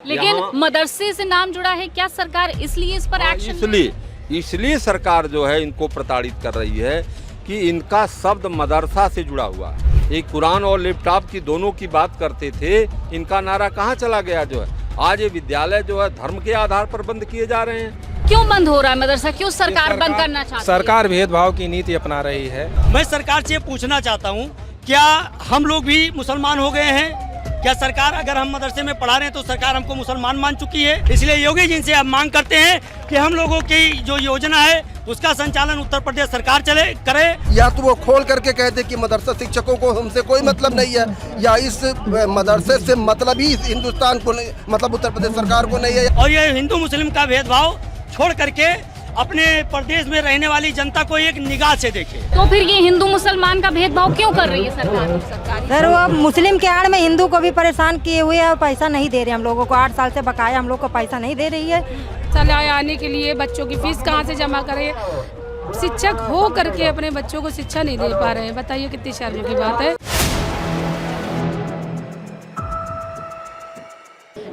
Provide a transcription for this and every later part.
लेकिन मदरसे से नाम जुड़ा है, क्या सरकार इसलिए इस पर एक्शन? इसलिए सरकार जो है इनको प्रताड़ित कर रही है कि इनका शब्द मदरसा से जुड़ा हुआ है। एक कुरान और लैपटॉप की दोनों की बात करते थे, इनका नारा कहाँ चला गया जो है। आज ये विद्यालय जो है धर्म के आधार पर बंद किए जा रहे हैं। क्यों बंद हो रहा है मदरसा? क्यों सरकार बंद करना चाहती है? सरकार भेदभाव की नीति अपना रही है। मैं सरकार से पूछना चाहता हूँ, क्या हम लोग भी मुसलमान हो गए हैं? क्या सरकार, अगर हम मदरसे में पढ़ा रहे हैं तो सरकार हमको मुसलमान मान चुकी है? इसलिए योगी जी से अब मांग करते हैं कि हम लोगों की जो योजना है उसका संचालन उत्तर प्रदेश सरकार करे। या तो वो खोल करके कह दे कि मदरसा शिक्षकों को हमसे कोई मतलब नहीं है, या इस मदरसे से मतलब ही हिंदुस्तान को नहीं, मतलब उत्तर प्रदेश सरकार को नहीं है। और ये हिंदू मुस्लिम का भेदभाव छोड़ करके अपने प्रदेश में रहने वाली जनता को एक निगाह से देखे। तो फिर ये हिंदू मुसलमान का भेदभाव क्यों कर रही है सरकार? सर वो मुस्लिम के आड़ में हिंदू को भी परेशान किए हुए हैं, पैसा नहीं दे रहे हम लोगों को। 8 साल से बकाया हम लोग को पैसा नहीं दे रही है। चला आने के लिए बच्चों की फीस कहाँ से जमा करें? शिक्षक हो करके अपने बच्चों को शिक्षा नहीं दे पा रहे हैं। बताइए कितनी शर्म की बात है।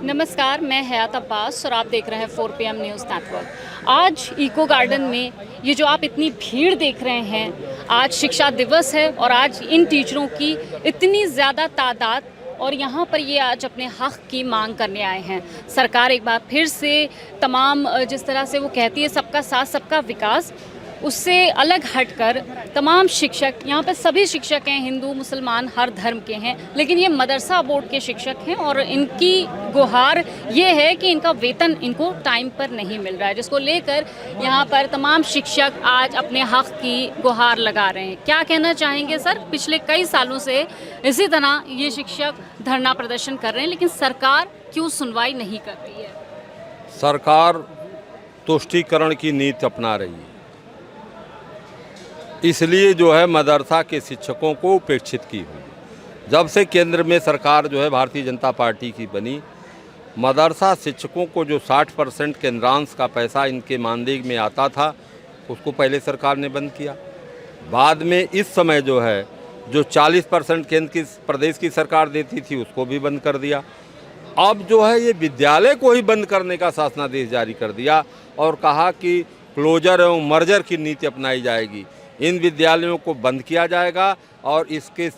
नमस्कार, मैं हयात अब्बास और आप देख रहे हैं 4 PM न्यूज़ नेटवर्क। आज इको गार्डन में ये जो आप इतनी भीड़ देख रहे हैं, आज शिक्षा दिवस है और आज इन टीचरों की इतनी ज़्यादा तादाद और यहाँ पर ये आज अपने हक़ की मांग करने आए हैं। सरकार एक बार फिर से तमाम जिस तरह से वो कहती है सबका साथ सबका विकास, उससे अलग हटकर तमाम शिक्षक, यहाँ पे सभी शिक्षक हैं, हिंदू मुसलमान हर धर्म के हैं, लेकिन ये मदरसा बोर्ड के शिक्षक हैं और इनकी गुहार ये है कि इनका वेतन इनको टाइम पर नहीं मिल रहा है, जिसको लेकर यहाँ पर तमाम शिक्षक आज अपने हक़ की गुहार लगा रहे हैं। क्या कहना चाहेंगे सर? पिछले कई सालों से इसी तरह ये शिक्षक धरना प्रदर्शन कर रहे हैं, लेकिन सरकार क्यों सुनवाई नहीं कर रही है? सरकार तुष्टीकरण की नीति अपना रही है, इसलिए जो है मदरसा के शिक्षकों को उपेक्षित की हुई। जब से केंद्र में सरकार जो है भारतीय जनता पार्टी की बनी, मदरसा शिक्षकों को जो 60% केंद्रांश का पैसा इनके मानदेय में आता था, उसको पहले सरकार ने बंद किया। बाद में इस समय जो है जो 40% केंद्र की प्रदेश की सरकार देती थी, उसको भी बंद कर दिया। अब जो है ये विद्यालय को ही बंद करने का शासनादेश जारी कर दिया और कहा कि क्लोजर एवं मर्जर की नीति अपनाई जाएगी। इन विद्यालयों को बंद किया जाएगा और इसके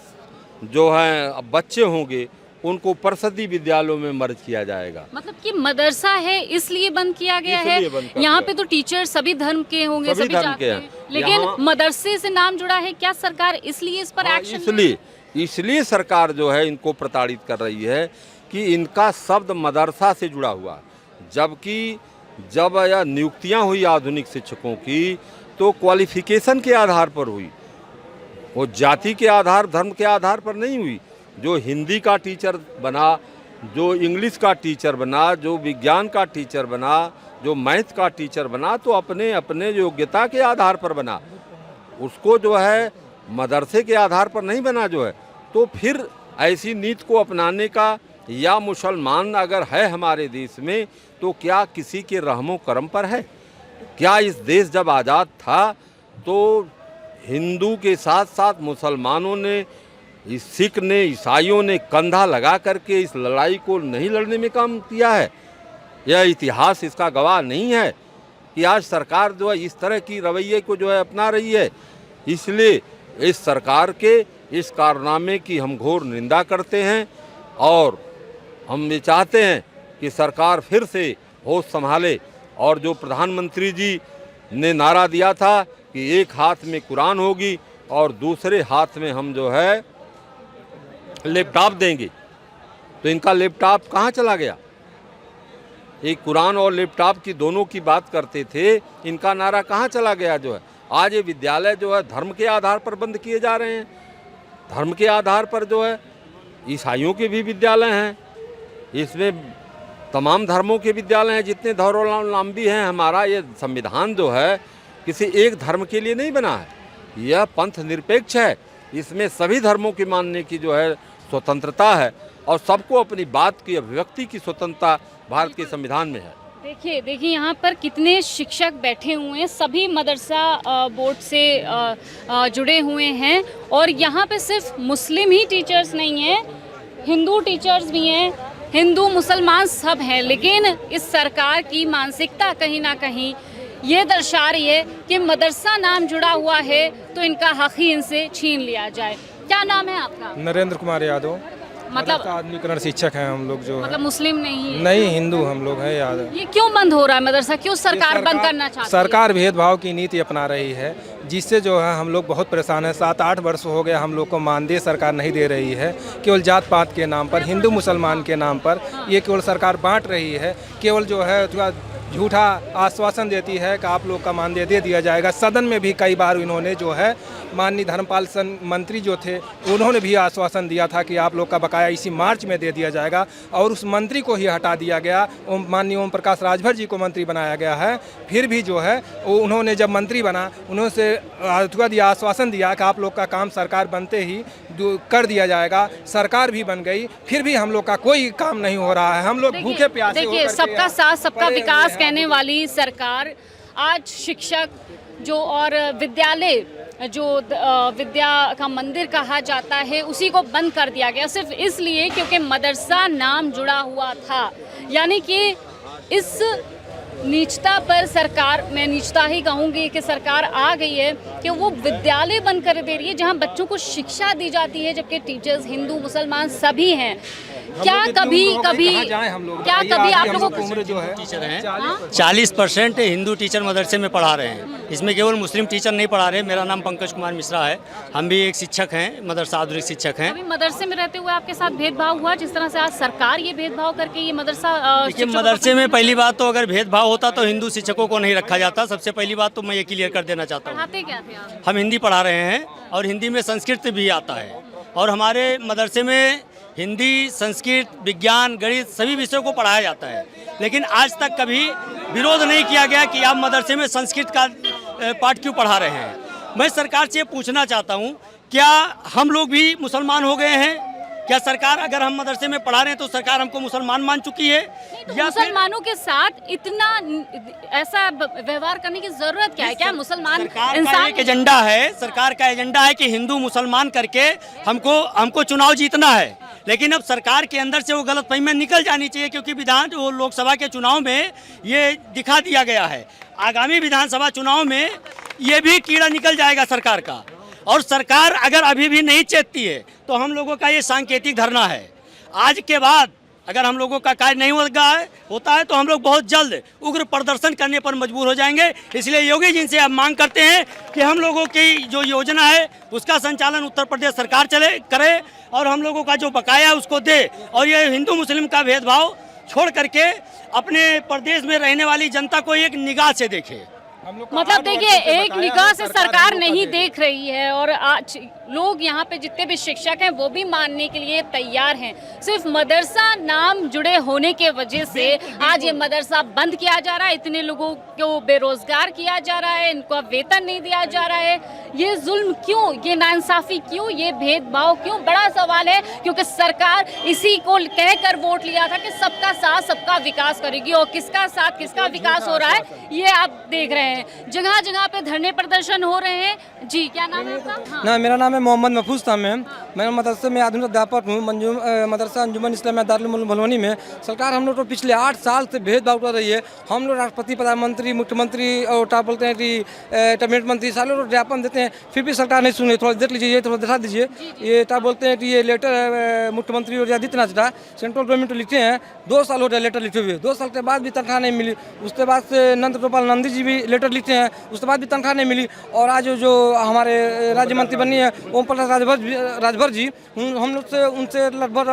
जो हैं बच्चे होंगे उनको परिषदीय विद्यालयों में मर्ज किया जाएगा। मतलब कि मदरसा है इसलिए बंद किया गया है। यहाँ पे तो टीचर सभी धर्म के होंगे, सभी धर्म जात के हैं, लेकिन मदरसे से नाम जुड़ा है, क्या सरकार इसलिए इस पर एक्शन? इसलिए सरकार जो है इनको प्रताड़ित कर रही है कि इनका शब्द मदरसा से जुड़ा हुआ है। जबकि जब यह नियुक्तियाँ हुई आधुनिक शिक्षकों की तो क्वालिफिकेशन के आधार पर हुई, वो जाति के आधार, धर्म के आधार पर नहीं हुई। जो हिंदी का टीचर बना, जो इंग्लिश का टीचर बना, जो विज्ञान का टीचर बना, जो मैथ का टीचर बना, तो अपने अपने योग्यता के आधार पर बना। उसको जो है मदरसे के आधार पर नहीं बना जो है। तो फिर ऐसी नीति को अपनाने का, या मुसलमान अगर है हमारे देश में तो क्या किसी के रहमो करम पर है? क्या इस देश जब आज़ाद था तो हिंदू के साथ साथ मुसलमानों ने, सिख ने, ईसाइयों ने कंधा लगा करके इस लड़ाई को नहीं लड़ने में काम किया है? यह इतिहास इसका गवाह नहीं है कि आज सरकार जो है इस तरह की रवैये को जो है अपना रही है। इसलिए इस सरकार के इस कारनामे की हम घोर निंदा करते हैं और हम ये चाहते हैं कि सरकार फिर से होश संभाले और जो प्रधानमंत्री जी ने नारा दिया था कि एक हाथ में कुरान होगी और दूसरे हाथ में हम जो है लैपटॉप देंगे, तो इनका लैपटॉप कहाँ चला गया? एक कुरान और लैपटॉप की दोनों की बात करते थे, इनका नारा कहाँ चला गया जो है। आज ये विद्यालय जो है धर्म के आधार पर बंद किए जा रहे हैं। धर्म के आधार पर जो है ईसाइयों के भी विद्यालय हैं, इसमें तमाम धर्मों के विद्यालय हैं, जितने धर्मावलंबी हैं। हमारा ये संविधान जो है किसी एक धर्म के लिए नहीं बना है, यह पंथ निरपेक्ष है। इसमें सभी धर्मों की मानने की जो है स्वतंत्रता है और सबको अपनी बात की अभिव्यक्ति की स्वतंत्रता भारत के संविधान में है। देखिए यहाँ पर कितने शिक्षक बैठे हुए हैं, सभी मदरसा बोर्ड से जुड़े हुए हैं और यहाँ पे सिर्फ मुस्लिम ही टीचर्स नहीं हैं, हिंदू टीचर्स भी हैं, हिंदू मुसलमान सब हैं, लेकिन इस सरकार की मानसिकता कहीं ना कहीं ये दर्शा रही है कि मदरसा नाम जुड़ा हुआ है तो इनका हक ही इनसे छीन लिया जाए। क्या नाम है आपका? नरेंद्र कुमार यादव, मतलब आधुनिकरण शिक्षक हैं हम लोग। जो मतलब मुस्लिम नहीं? नहीं, हिंदू हम लोग हैं यादव। ये क्यों बंद हो रहा है मदरसा? क्यों सरकार बंद करना चाहती है? सरकार भेदभाव की नीति अपना रही है, जिससे जो है हम लोग बहुत परेशान हैं। 7-8 वर्ष हो गए हम लोग को मानदेय सरकार नहीं दे रही है। केवल जात पात के नाम पर, हिंदू मुसलमान के नाम पर ये केवल सरकार बांट रही है। केवल जो है झूठा आश्वासन देती है कि आप लोग का मानदेय दे दिया जाएगा। सदन में भी कई बार इन्होंने जो है माननीय धर्मपाल मंत्री जो थे उन्होंने भी आश्वासन दिया था कि आप लोग का बकाया इसी मार्च में दे दिया जाएगा, और उस मंत्री को ही हटा दिया गया। माननीय ओम प्रकाश राजभर जी को मंत्री बनाया गया है। फिर भी जो है उन्होंने जब मंत्री बना उन्होंने आश्वासन दिया कि आप लोग का काम सरकार बनते ही कर दिया जाएगा। सरकार भी बन गई, फिर भी हम लोग का कोई काम नहीं हो रहा है। हम लोग भूखे प्यासे देखिए, सबका साथ सबका विकास कहने वाली सरकार आज शिक्षक जो और विद्यालय जो विद्या का मंदिर कहा जाता है उसी को बंद कर दिया गया, सिर्फ इसलिए क्योंकि मदरसा नाम जुड़ा हुआ था। यानी कि इस नीचता पर सरकार, मैं नीचता ही कहूँगी कि सरकार आ गई है कि वो विद्यालय बंद कर दे रही है जहाँ बच्चों को शिक्षा दी जाती है, जबकि टीचर्स हिंदू मुसलमान सभी हैं। क्या कभी आप लोगों को उम्र जो है टीचर हैं 40% हिंदू टीचर मदरसे में पढ़ा रहे हैं। इसमें केवल मुस्लिम टीचर नहीं पढ़ा रहे। मेरा नाम पंकज कुमार मिश्रा है, हम भी एक शिक्षक हैं, मदरसा आधुनिक शिक्षक हैं। अभी मदरसे में रहते हुए आपके साथ भेदभाव हुआ जिस तरह से आज सरकार ये भेदभाव करके ये मदरसा देखिए, मदरसे में पहली बात तो अगर भेदभाव होता तो हिंदू शिक्षकों को नहीं रखा जाता। सबसे पहली बात तो मैं ये क्लियर कर देना चाहता हूँ। पढ़ाते क्या थे आप? हम हिंदी पढ़ा रहे हैं और हिंदी में संस्कृत भी आता है, और हमारे मदरसे में हिंदी, संस्कृत, विज्ञान, गणित सभी विषयों को पढ़ाया जाता है। लेकिन आज तक कभी विरोध नहीं किया गया कि आप मदरसे में संस्कृत का पाठ क्यों पढ़ा रहे हैं। मैं सरकार से पूछना चाहता हूँ, क्या हम लोग भी मुसलमान हो गए हैं? क्या सरकार, अगर हम मदरसे में पढ़ा रहे हैं तो सरकार हमको मुसलमान मान चुकी है? तो मुसलमानों के साथ इतना ऐसा व्यवहार करने की जरूरत क्या है? क्या मुसलमान इंसान एक एजेंडा है, सरकार का एजेंडा है कि हिंदू मुसलमान करके हमको चुनाव जीतना है। लेकिन अब सरकार के अंदर से वो गलतफहमी निकल जानी चाहिए, क्योंकि लोकसभा के चुनाव में ये दिखा दिया गया है। आगामी विधानसभा चुनाव में ये भी कीड़ा निकल जाएगा सरकार का, और सरकार अगर अभी भी नहीं चेतती है तो हम लोगों का ये सांकेतिक धरना है। आज के बाद अगर हम लोगों का कार्य नहीं होता है तो हम लोग बहुत जल्द उग्र प्रदर्शन करने पर मजबूर हो जाएंगे। इसलिए योगी जी से अब मांग करते हैं कि हम लोगों की जो योजना है उसका संचालन उत्तर प्रदेश सरकार करे, और हम लोगों का जो बकाया है उसको दे, और ये हिंदू मुस्लिम का भेदभाव छोड़ करके अपने प्रदेश में रहने वाली जनता को एक निगाह से देखे। मतलब देखिए, एक निगाह से सरकार नहीं देख रही है, और आज लोग यहाँ पे जितने भी शिक्षक हैं वो भी मानने के लिए तैयार हैं। सिर्फ मदरसा नाम जुड़े होने के वजह से आज ये मदरसा बंद किया जा रहा है, इतने लोगों को बेरोजगार किया जा रहा है, इनको वेतन नहीं दिया जा रहा है। ये जुल्म क्यों, ये नाइंसाफी क्यों, ये भेदभाव क्यों? बड़ा सवाल है, क्योंकि सरकार इसी को कहकर वोट लिया था कि सबका साथ सबका विकास करेगी, और किसका साथ किसका विकास हो रहा है ये आप देख रहे हैं। जगह जगह पे धरने प्रदर्शन हो रहे हैं। जी, क्या नाम है आपका? ना, मेरा नाम है मोहम्मद महफूज था। मैं मदरसे में आधुनिक अध्यापक हूँ, मदरसा अंजुमन इस्लामिया दारुल उलूम भलवनी में। सरकार हम लोग तो पिछले 8 साल से भेदभाव कर रही है। हम लोग राष्ट्रपति, प्रधानमंत्री, मुख्यमंत्री और क्या बोलते हैं कि कैबिनेट मंत्री सारे लोग ज्ञापन देते हैं, फिर भी सरकार नहीं सुन रही। थोड़ा देख लीजिए, ये थोड़ा दिखा दीजिए। ये क्या बोलते हैं कि ये लेटर मुख्यमंत्री योगी आदित्यनाथ का सेंट्रल गवर्नमेंट लिखे हैं, 2 साल हो गए लेटर लिखे हुए, 2 साल के बाद भी तनख्वाह नहीं मिली। उसके बाद से नंद गोपाल नंदी जी भी लेटर लिखते हैं, उसके बाद भी तनख्वाह नहीं मिली। और आज जो हमारे राज्य मंत्री बनी है ओम प्रकाश राजभर जी, हम लोग से उनसे लगभग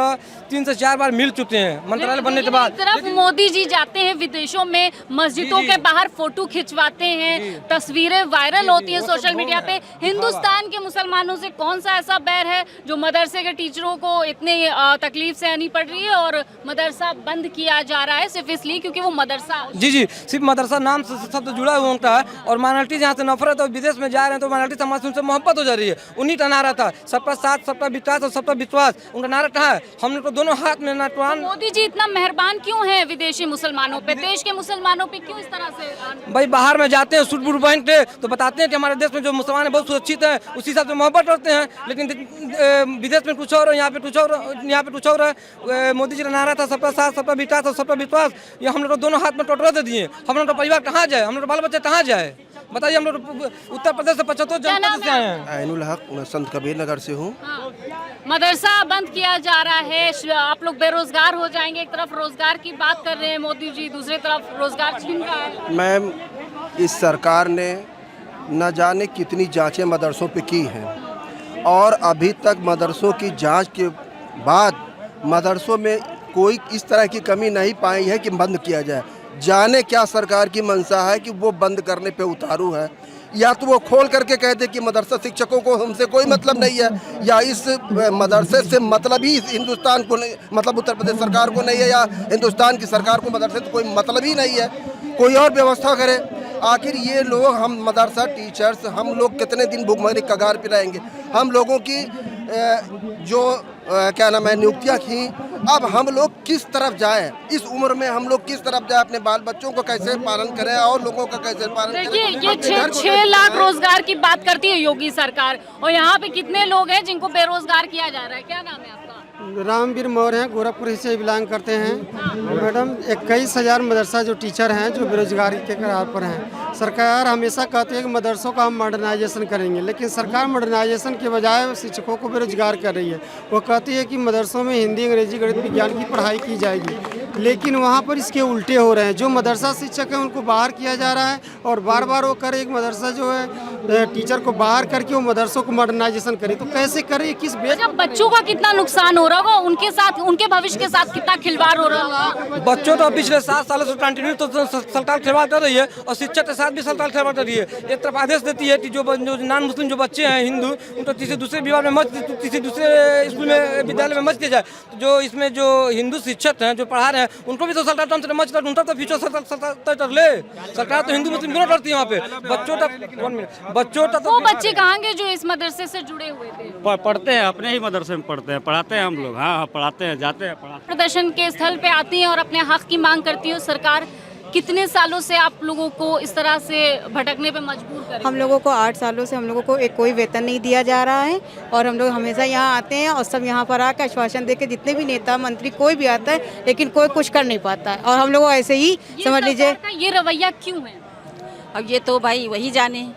3 से 4 बार मिल चुके हैं मंत्रालय बनने के बाद। एक तरफ मोदी जी जाते हैं विदेशों में, मस्जिदों के बाहर फोटो खिंचवाते हैं, तस्वीरें वायरल होती हैं सोशल मीडिया पे। हिंदुस्तान के मुसलमानों से कौन सा ऐसा बैर है जो मदरसे के टीचरों को इतनी तकलीफ सहनी पड़ रही है और मदरसा बंद किया जा रहा है सिर्फ इसलिए क्योंकि वो मदरसा? जी, सिर्फ मदरसा नाम से शब्द जुड़ा हुआ होता है, और माइनॉरिटी जहाँ से नफरत और विदेश में जा रहे हैं तो माइनॉरिटी समाज से उनसे मोहब्बत हो जा रही है। उन्हीं का नारा था, सबका साथ, सबका विकास और सबका विश्वास, उनका नारा कहाँ है? हमने तो दोनों हाथ में नाटवान। मोदी जी इतना मेहरबान क्यों है विदेशी मुसलमानों पे, देश के मुसलमानों पे क्यों इस तरह से? भाई बाहर में जाते हैं सूट बूट पहन के तो बताते हैं कि हमारे देश में जो मुसलमान है बहुत सुरक्षित है, उसी हिसाब से मोहब्बत करते हैं, लेकिन विदेश में कुछ और है, यहाँ पे कुछ और है। मोदी जी का नारा था सबका साथ, सबका विकास और सबका विश्वास, ये हम लोग तो दोनों हाथ में टोटरा दे दिए। हम लोग का परिवार कहाँ जाए, हम लोग बाल बच्चे कहाँ जाए बताइए? हम लोग उत्तर प्रदेश से 75 जनपद से आए हैं। आइनुल हक, मैं संत कबीर नगर से हूँ। मदरसा बंद किया जा रहा है, आप लोग बेरोजगार हो जाएंगे। एक तरफ रोजगार की बात कर रहे हैं मोदी जी, दूसरी तरफ रोजगार छीन रहा है। मैम, इस सरकार ने न जाने कितनी जांचें मदरसों पे की हैं और अभी तक मदरसों की जांच के बाद मदरसों में कोई इस तरह की कमी नहीं पाई है कि बंद किया जाए। जाने क्या सरकार की मंशा है कि वो बंद करने पे उतारू है, या तो वो खोल करके कहते कि मदरसा शिक्षकों को हमसे कोई मतलब नहीं है, या इस मदरसे से मतलब ही हिंदुस्तान को नहीं, मतलब उत्तर प्रदेश सरकार को नहीं है, या हिंदुस्तान की सरकार को मदरसे से कोई मतलब ही नहीं है। कोई और व्यवस्था करे। आखिर ये लोग, हम मदरसा टीचर्स, हम लोग कितने दिन भूखमरी कगार पे रहेंगे? हम लोगों की जो क्या नाम है नियुक्तियाँ की, अब हम लोग किस तरफ जाएं? इस उम्र में हम लोग किस तरफ जाएं? अपने बाल बच्चों को कैसे पालन करें और लोगों का कैसे पालन करें? देखिए, ये 6 लाख रोजगार की बात करती है योगी सरकार, और यहाँ पे कितने लोग हैं जिनको बेरोजगार किया जा रहा है? क्या नाम है आपका? रामवीर मौर्य हैं, गोरखपुर से बिलोंग करते हैं। मैडम, 21,000 मदरसा जो टीचर हैं जो बेरोजगारी के करार पर हैं। सरकार हमेशा कहती है कि मदरसों का हम मॉडर्नाइजेशन करेंगे, लेकिन सरकार मॉडर्नाइजेशन के बजाय शिक्षकों को बेरोजगार कर रही है। वो कहती है कि मदरसों में हिंदी, अंग्रेजी, गणित, विज्ञान की पढ़ाई की जाएगी, लेकिन वहाँ पर इसके उल्टे हो रहे हैं। जो मदरसा शिक्षक हैं उनको बाहर किया जा रहा है, और बार बार वो करे एक मदरसा जो है टीचर को बाहर करके वो मदरसों को मॉडर्नाइजेशन करे। तो कैसे करे, किस बेस? बच्चों का कितना नुकसान हो रहा होगा, उनके साथ, उनके भविष्य के साथ कितना खिलवाड़ हो रहा होगा? बच्चों तो पिछले 7 सालों से कंटिन्यू तो सरकार खिलवाड़ कर रही है, और शिक्षक के साथ भी सरकार खिलवाड़ कर रही है। एक तरफ आदेश देती है कि जो नॉन मुस्लिम जो बच्चे हैं हिंदू, उनको किसी दूसरे विभाग में मत, किसी दूसरे स्कूल में, विद्यालय में मत दिया जाए। जो इसमें जो हिंदू शिक्षक हैं जो पढ़ा रहे हैं उनको भी तो सरकार उनका तो फ्यूचर सरकार ले। सरकार तो हिंदू मुस्लिम दोनों डरती है वहाँ पे। बच्चों तक वो बच्चे कहाँ गए जो इस मदरसे से जुड़े हुए थे? पढ़ते हैं, अपने ही मदरसे में पढ़ते हैं, पढ़ाते हैं हम लोग। हाँ, पढ़ाते हैं, जाते हैं, पढ़ाते हैं। प्रदर्शन के स्थल पे आती हैं और अपने हक की मांग करती है। सरकार कितने सालों से आप लोगों को इस तरह से भटकने पे मजबूर कर रही है? हम लोगों को 8 सालों से हम लोगों को कोई वेतन नहीं दिया जा रहा है, और हम लोग हमेशा यहाँ आते हैं और सब यहाँ पर आकर आश्वासन दे के, जितने भी नेता मंत्री कोई भी आता है, लेकिन कोई कुछ कर नहीं पाता है, और हम लोग ऐसे ही समझ लीजिए। ये रवैया क्यों है? अब ये तो भाई वही जाने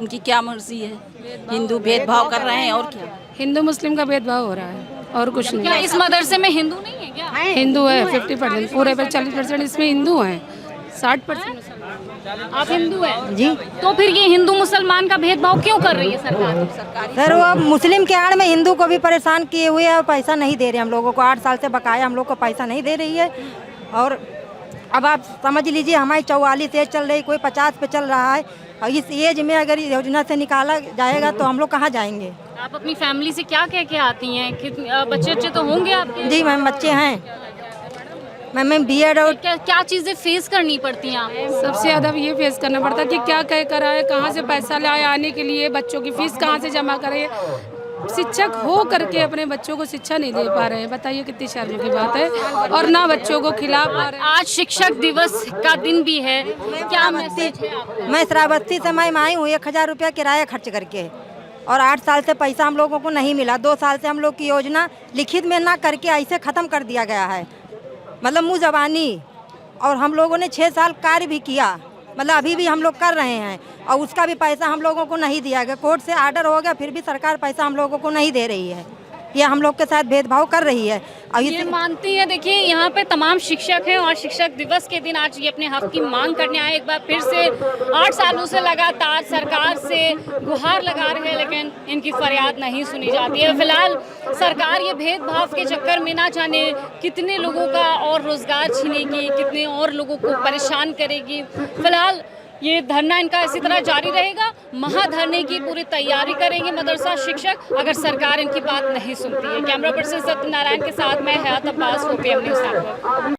उनकी क्या मर्जी है। हिंदू भेदभाव कर रहे हैं, और क्या हिंदू मुस्लिम का भेदभाव हो रहा है और कुछ नहीं। क्या इस मदरसे में हिंदू नहीं है क्या? हिंदू है 50%, पूरे पे 40% इसमें हिंदू हैं, 60%। आप हिंदू हैं जी, तो फिर ये हिंदू मुसलमान का भेदभाव क्यों कर रही है सरकार? सर वो मुस्लिम के आड़ में हिंदू को भी परेशान किए हुए हैं, और पैसा नहीं दे रहे हम लोगों को। 8 साल से बकाया हम लोग को पैसा नहीं दे रही है। और अब आप समझ लीजिए, हमारी 44 एज चल रही, कोई 50 पे चल रहा है, और इस एज में अगर योजना से निकाला जाएगा तो हम लोग कहाँ जाएंगे? आप अपनी फैमिली से क्या कह के आती हैं? बच्चे अच्छे तो होंगे आपके? जी मैम, बच्चे हैं। मैम बीएड और क्या चीजें फेस करनी पड़ती हैं आपको? सबसे ज़्यादा ये फेस करना पड़ता है कि क्या कह कर आए, कहाँ से पैसा लाए आने के लिए, बच्चों की फीस कहाँ से जमा करें। शिक्षक हो करके अपने बच्चों को शिक्षा नहीं दे पा रहे हैं, बताइए कितनी शर्म की बात है। और ना बच्चों को खिला पा रहे हैं। आज शिक्षक दिवस का दिन भी है, क्या मैसेज है आपको? मैं श्रावस्ती से मैं आई हूँ 1000 रुपया किराया खर्च करके, और 8 साल से पैसा हम लोगों को नहीं मिला। 2 साल से हम लोग की योजना लिखित में ना करके ऐसे ख़त्म कर दिया गया है, मतलब मुँह ज़बानी। और हम लोगों ने 6 साल कार्य भी किया, मतलब अभी भी हम लोग कर रहे हैं, और उसका भी पैसा हम लोगों को नहीं दिया गया। कोर्ट से आर्डर हो गया, फिर भी सरकार पैसा हम लोगों को नहीं दे रही है। ये हम लोग के साथ भेदभाव कर रही है। और ये मानती है, देखिए यहाँ पे तमाम शिक्षक हैं और शिक्षक दिवस के दिन आज ये अपने हक की मांग करने आए। एक बार फिर से 8 सालों से लगातार सरकार से गुहार लगा रहे हैं, लेकिन इनकी फरियाद नहीं सुनी जाती है। फिलहाल सरकार ये भेदभाव के चक्कर में ना जाने कितने लोगों का और रोजगार छीनेगी, कितने और लोगों को परेशान करेगी। फिलहाल ये धरना इनका इसी तरह जारी रहेगा। महाधरने की पूरी तैयारी करेंगे मदरसा शिक्षक अगर सरकार इनकी बात नहीं सुनती है। कैमरा पर्सन सत्यनारायण के साथ मैं हयात अब्बास, OPM न्यूज़ नेटवर्क।